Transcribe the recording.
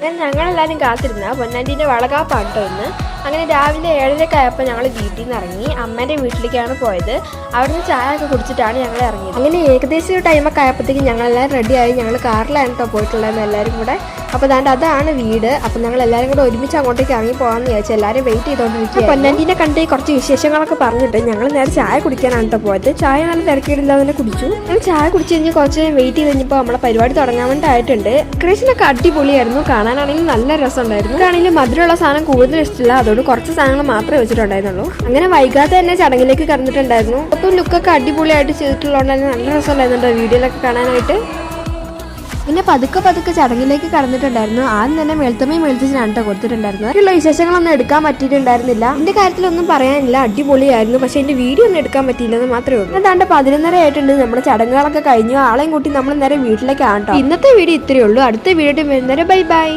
അങ്ങനെ ഞങ്ങളെല്ലാവരും കാത്തിരുന്ന പൊന്നാൻ്റീൻ്റെ വളകാപ്പാണ് കേട്ടോ ഇന്ന്. അങ്ങനെ രാവിലെ 7:30 ആയപ്പോൾ ഞങ്ങൾ വീട്ടിൽ നിന്ന് ഇറങ്ങി അമ്മേൻ്റെ വീട്ടിലേക്കാണ് പോയത്. അവിടുന്ന് ചായ ഒക്കെ കുടിച്ചിട്ടാണ് ഞങ്ങൾ ഇറങ്ങിയത്. അങ്ങനെ ഏകദേശം ഒരു ടൈമൊക്കെ ആയപ്പോഴത്തേക്കും ഞങ്ങളെല്ലാവരും റെഡിയായി. ഞങ്ങൾ കാറിലാണ് കേട്ടോ പോയിട്ടുണ്ടായിരുന്നു എല്ലാവരും കൂടെ. അപ്പോൾ അതാണ് വീട്. അപ്പോൾ ഞങ്ങൾ എല്ലാവരും കൂടെ ഒരുമിച്ച് അങ്ങോട്ടേക്ക് ഇറങ്ങി പോകാമെന്ന് വിചാരിച്ചു. എല്ലാവരും വെയിറ്റ് ചെയ്തുകൊണ്ടിരിക്കുക. പൊന്നാൻ്റീനെ കണ്ട് കുറച്ച് വിശേഷങ്ങളൊക്കെ പറഞ്ഞിട്ട് ഞങ്ങൾ നേരെ ചായ കുടിക്കാനാണ് കേട്ടോ പോയത്. ചായ നല്ല തിരക്കേടില്ലാതെ തന്നെ കുടിച്ചു. ഞങ്ങൾ ചായ കുടിച്ച് കഴിഞ്ഞ് കുറച്ച് നേരം വെയിറ്റ് ചെയ്ത് കഴിഞ്ഞപ്പോൾ നമ്മളെ പരിപാടി തുടങ്ങാൻ വേണ്ടിയിട്ടുണ്ട്. ഡെക്കറേഷനൊക്കെ അടിപൊളിയായിരുന്നു. കാണാനാണെങ്കിൽ നല്ല രസമുണ്ടായിരുന്നു. ആണെങ്കിലും മധുരമുള്ള സാധനം കൂടുതൽ ഇഷ്ടമില്ല. അതുകൊണ്ട് കുറച്ച് സാധനങ്ങൾ മാത്രമേ വെച്ചിട്ടുണ്ടായിരുന്നുള്ളൂ. അങ്ങനെ വൈകാതെ തന്നെ ചടങ്ങിലേക്ക് കടന്നിട്ടുണ്ടായിരുന്നു. അപ്പം ലുക്കൊക്കെ അടിപൊളിയായിട്ട് ചെയ്തിട്ടുള്ളതുകൊണ്ട് നല്ല രസമുണ്ടായിരുന്നുണ്ടോ വീഡിയോയിലൊക്കെ കാണാനായിട്ട്. പിന്നെ പതുക്കെ ചടങ്ങിലേക്ക് കടന്നിട്ടുണ്ടായിരുന്നു. ആദ്യം തന്നെ മേൽത്തമ്മയും മേൽത്തച്ഛനാണ് കേട്ടോ കൊടുത്തിട്ടുണ്ടായിരുന്നത്. അതിലുള്ള വിശേഷങ്ങളൊന്നും എടുക്കാൻ പറ്റിയിട്ടുണ്ടായിരുന്നില്ല. എന്റെ കാര്യത്തിലൊന്നും പറയാനില്ല, അടിപൊളിയായിരുന്നു. പക്ഷെ എന്റെ വീഡിയോ ഒന്നും എടുക്കാൻ പറ്റിയില്ലെന്ന് മാത്രമേ ഉള്ളൂ. അതാണ്ട് 11:30 ആയിട്ടുണ്ട്. നമ്മുടെ ചടങ്ങുകളൊക്കെ കഴിഞ്ഞു. ആളെയും കൂട്ടി നമ്മൾ നേരെ വീട്ടിലേക്കാണ് കേട്ടോ. ഇന്നത്തെ വീഡിയോ ഇത്രയേ ഉള്ളൂ. അടുത്ത വീഡിയോ വരുന്നവരെ ബൈ ബൈ.